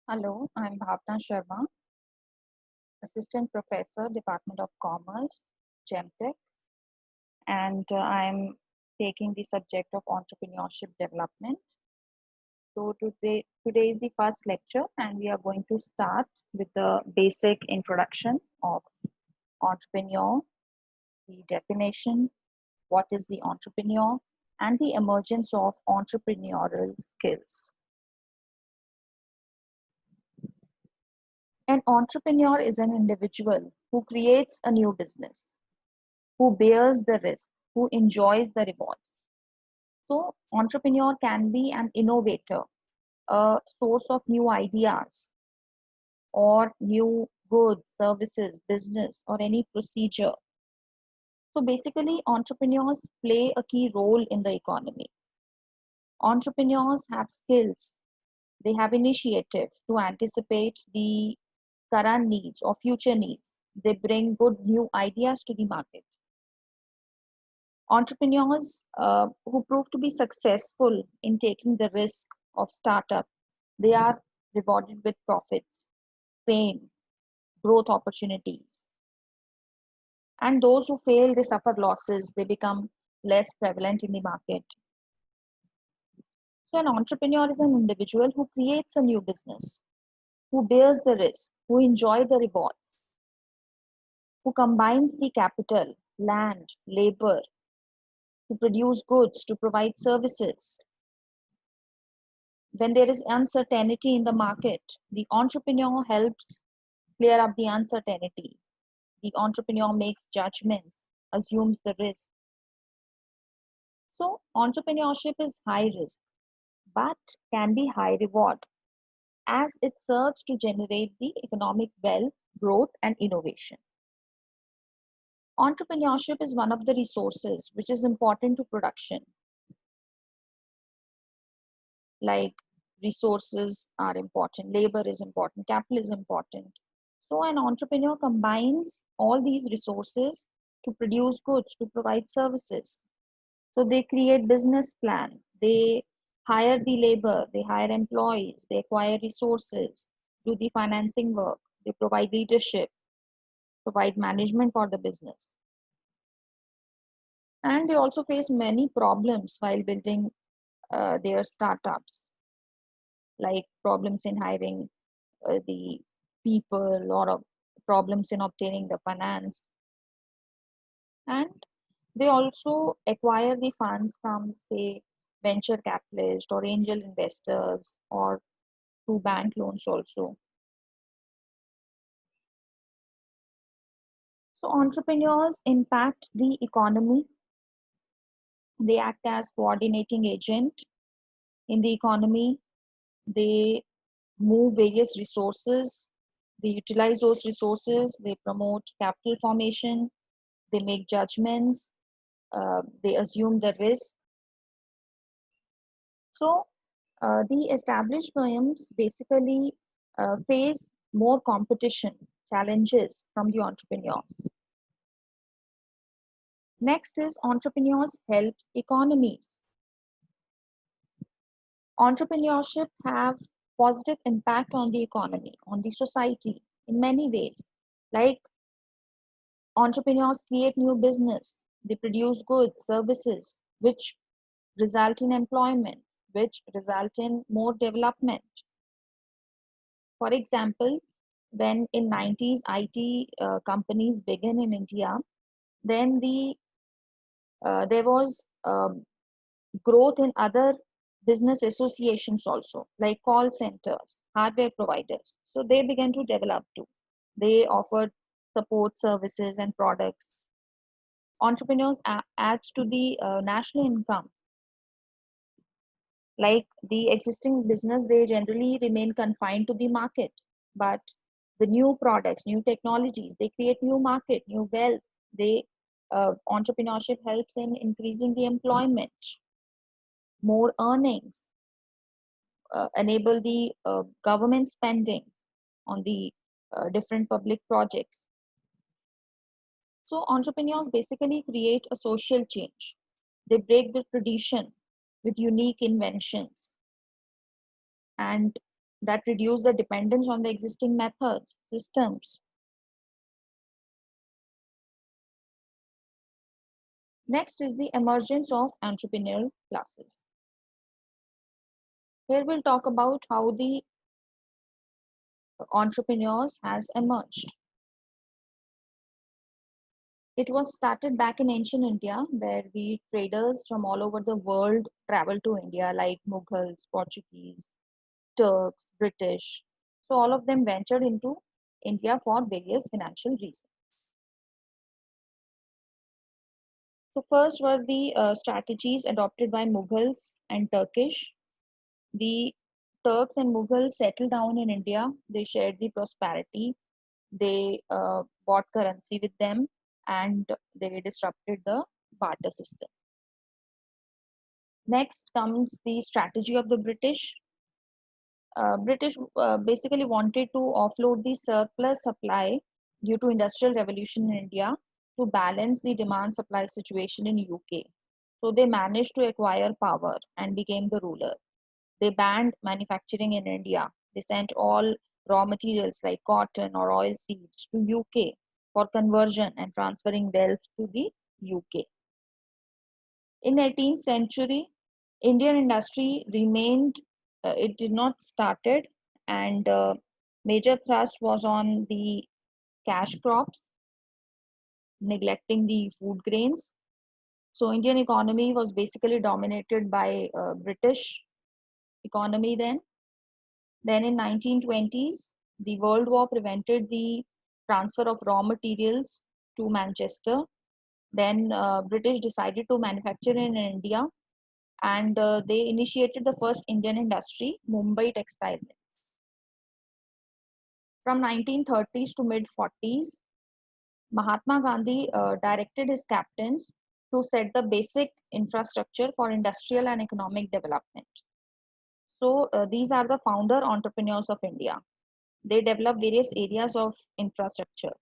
Hello, I'm Bhavna Sharma, Assistant Professor, Department of Commerce, GEMTech, and I'm taking the subject of entrepreneurship development. So today is the first lecture, and we are going to start with the basic introduction of entrepreneur, the definition, what is the entrepreneur, and the emergence of entrepreneurial skills. An entrepreneur is an individual who creates a new business, who bears the risk, who enjoys the rewards. So, entrepreneur can be an innovator, a source of new ideas or new goods, services, business, or any procedure. So, basically, entrepreneurs play a key role in the economy. Entrepreneurs have skills, they have initiative to anticipate the current needs or future needs. They bring good new ideas to the market. Entrepreneurs who prove to be successful in taking the risk of startup, they are rewarded with profits, fame, growth opportunities. And those who fail, they suffer losses, they become less prevalent in the market. So an entrepreneur is an individual who creates a new business, who bears the risk, who enjoy the rewards, who combines the capital, land, labor to produce goods, to provide services. When there is uncertainty in the market, the entrepreneur helps clear up the uncertainty. The entrepreneur makes judgments, assumes the risk. So, entrepreneurship is high risk but can be high reward as it serves to generate the economic wealth, growth, and innovation. Entrepreneurship is one of the resources which is important to production. Like resources are important, labor is important, capital is important. So an entrepreneur combines all these resources to produce goods, to provide services. So they create business plan, they hire the labor, they hire employees, they acquire resources, do the financing work, they provide leadership, provide management for the business. And they also face many problems while building their startups, like problems in hiring the people or problems in obtaining the finance. And they also acquire the funds from, say, venture capitalists or angel investors or through bank loans also. So entrepreneurs impact the economy. They act as coordinating agent in the economy. They move various resources. They utilize those resources. They promote capital formation. They make judgments. They assume the risk. So the established firms basically face more competition, challenges from the entrepreneurs. Next is entrepreneurs help economies. Entrepreneurship have positive impact on the economy, on the society in many ways. Like entrepreneurs create new business, they produce goods, services, which result in employment, which result in more development. For example, when in 90s IT companies began in India, then there was growth in other business associations also, like call centers, hardware providers. So they began to develop too. They offered support services and products. Entrepreneurs adds to the national income. Like the existing business, they generally remain confined to the market, but the new products, new technologies, they create new market, new wealth. They entrepreneurship helps in increasing the employment, more earnings, enable the government spending on the different public projects. So entrepreneurs basically create a social change. They break the tradition with unique inventions, and that reduce the dependence on the existing methods, systems. Next is the emergence of entrepreneurial classes. Here we'll talk about how the entrepreneurs has emerged. It was started back in ancient India, where the traders from all over the world traveled to India, like Mughals, Portuguese, Turks, British. So all of them ventured into India for various financial reasons. So first were the strategies adopted by Mughals and Turkish. The Turks and Mughals settled down in India. They shared the prosperity. They bought currency with them, and they disrupted the barter system. Next comes the strategy of the British. British basically wanted to offload the surplus supply due to industrial revolution in India to balance the demand supply situation in UK. So they managed to acquire power and became the ruler. They banned manufacturing in India. They sent all raw materials like cotton or oil seeds to UK for conversion and transferring wealth to the UK. In 18th century, Indian industry remained, it did not started, and major thrust was on the cash crops, neglecting the food grains. So Indian economy was basically dominated by British economy then. Then in 1920s, the World War prevented the transfer of raw materials to Manchester. Then British decided to manufacture in India, and they initiated the first Indian industry, Mumbai Textile Mills. From 1930s to mid 40s, Mahatma Gandhi directed his captains to set the basic infrastructure for industrial and economic development. So these are the founder entrepreneurs of India. They developed various areas of infrastructure.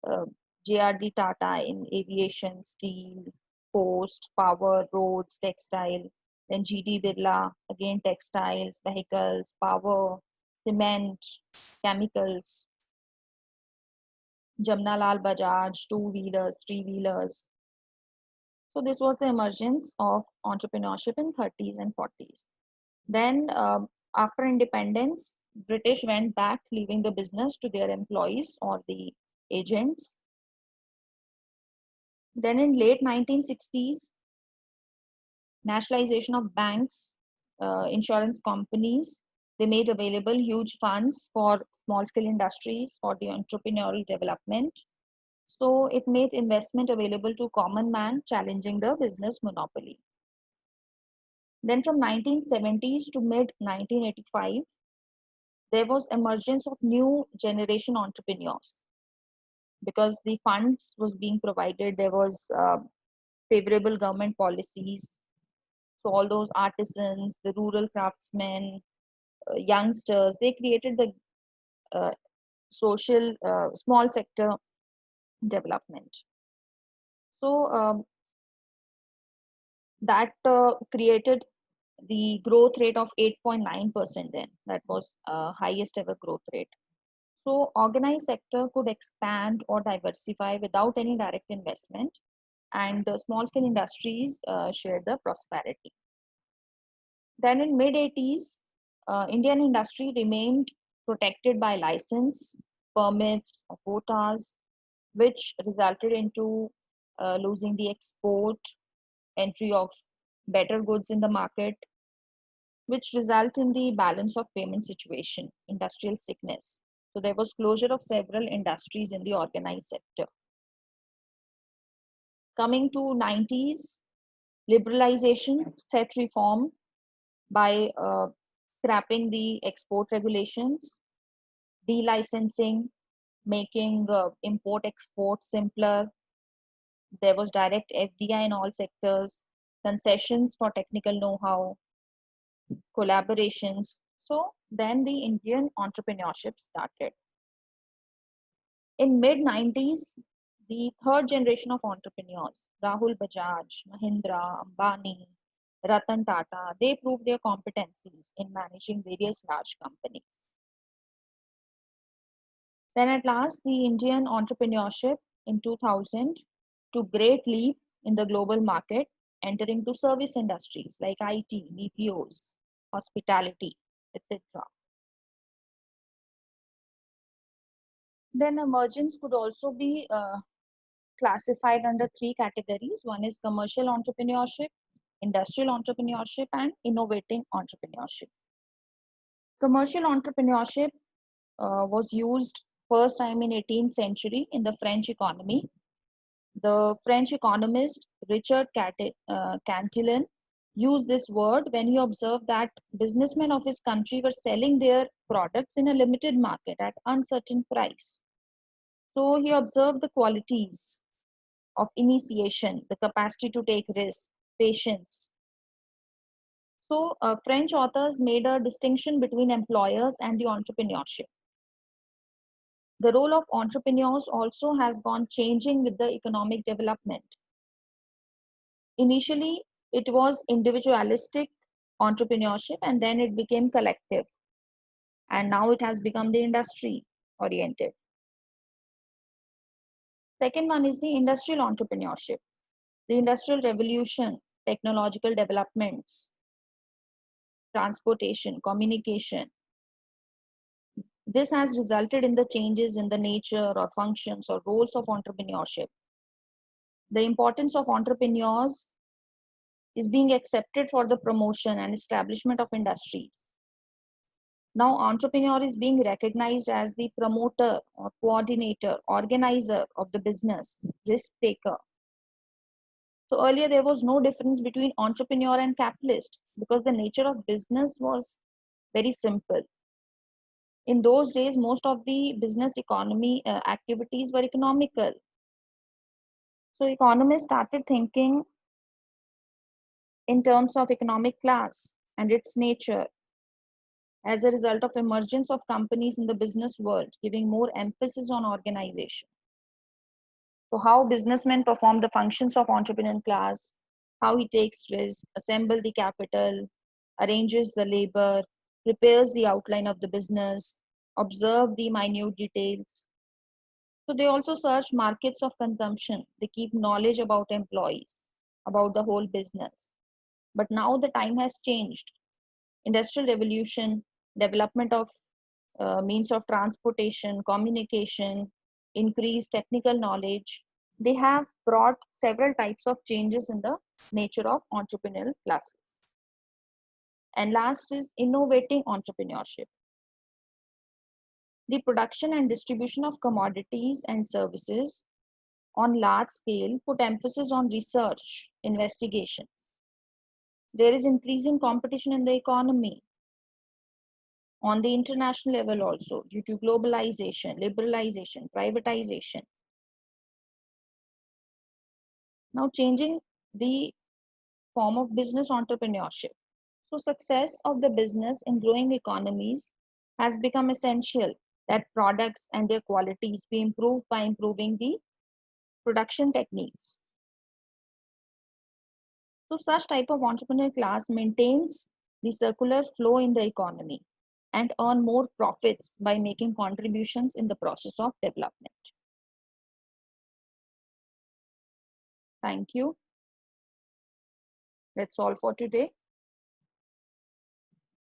Uh, JRD Tata in aviation, steel, post, power, roads, textile. Then GD Birla, again textiles, vehicles, power, cement, chemicals. Jamnalal Bajaj, two-wheelers, three-wheelers. So this was the emergence of entrepreneurship in 30s and 40s. Then after independence, British went back, leaving the business to their employees or the agents. Then in late 1960s, nationalization of banks, insurance companies, they made available huge funds for small scale industries for the entrepreneurial development. So it made investment available to common man, challenging the business monopoly. Then from 1970s to mid 1985, there was emergence of new generation entrepreneurs because the funds was being provided. There was favorable government policies. So all those artisans, the rural craftsmen, youngsters, they created the uh, social small sector development. So that created the growth rate of 8.9% then. That was highest ever growth rate. So organized sector could expand or diversify without any direct investment, and small scale industries shared the prosperity. Then in mid 80s, Indian industry remained protected by license, permits, or quotas, which resulted into losing the export, entry of better goods in the market, which result in the balance of payment situation, industrial sickness. So there was closure of several industries in the organized sector. Coming to 90s, liberalization set reform by scrapping the export regulations, delicensing, making import export simpler. There was direct FDI in all sectors, concessions for technical know-how, collaborations. So then the Indian entrepreneurship started. In mid 90s, the third generation of entrepreneurs, Rahul Bajaj, Mahindra, Ambani, Ratan Tata, they proved their competencies in managing various large companies. Then at last, the Indian entrepreneurship in 2000 took great leap in the global market, entering to service industries like IT, BPOs, hospitality, etc. Then emergence could also be classified under three categories. One is commercial entrepreneurship, industrial entrepreneurship, and innovating entrepreneurship. Commercial entrepreneurship was used first time in 18th century in the French economy. The French economist Richard Cantillon used this word when he observed that businessmen of his country were selling their products in a limited market at uncertain price. So he observed the qualities of initiation, the capacity to take risks, patience. So French authors made a distinction between employers and the entrepreneurship. The role of entrepreneurs also has gone changing with the economic development. Initially, it was individualistic entrepreneurship and then it became collective. And now it has become the industry oriented. Second one is the industrial entrepreneurship. The industrial revolution, technological developments, transportation, communication. This has resulted in the changes in the nature or functions or roles of entrepreneurship. The importance of entrepreneurs is being accepted for the promotion and establishment of industries. Now, entrepreneur is being recognized as the promoter or coordinator, organizer of the business, risk taker. So earlier there was no difference between entrepreneur and capitalist because the nature of business was very simple. In those days, most of the business economy activities were economical. So economists started thinking in terms of economic class and its nature as a result of emergence of companies in the business world, giving more emphasis on organization. So how businessmen perform the functions of entrepreneurial class, how he takes risks, assemble the capital, arranges the labor, prepares the outline of the business, observe the minute details. So they also search markets of consumption. They keep knowledge about employees, about the whole business. But now the time has changed. Industrial revolution, development of means of transportation, communication, increased technical knowledge, they have brought several types of changes in the nature of entrepreneurial classes. And last is innovating entrepreneurship. The production and distribution of commodities and services on large scale put emphasis on research, investigation. There is increasing competition in the economy on the international level also due to globalization, liberalization, privatization. Now changing the form of business entrepreneurship. So success of the business in growing economies has become essential that products and their qualities be improved by improving the production techniques. So such type of entrepreneur class maintains the circular flow in the economy and earn more profits by making contributions in the process of development. Thank you. That's all for today.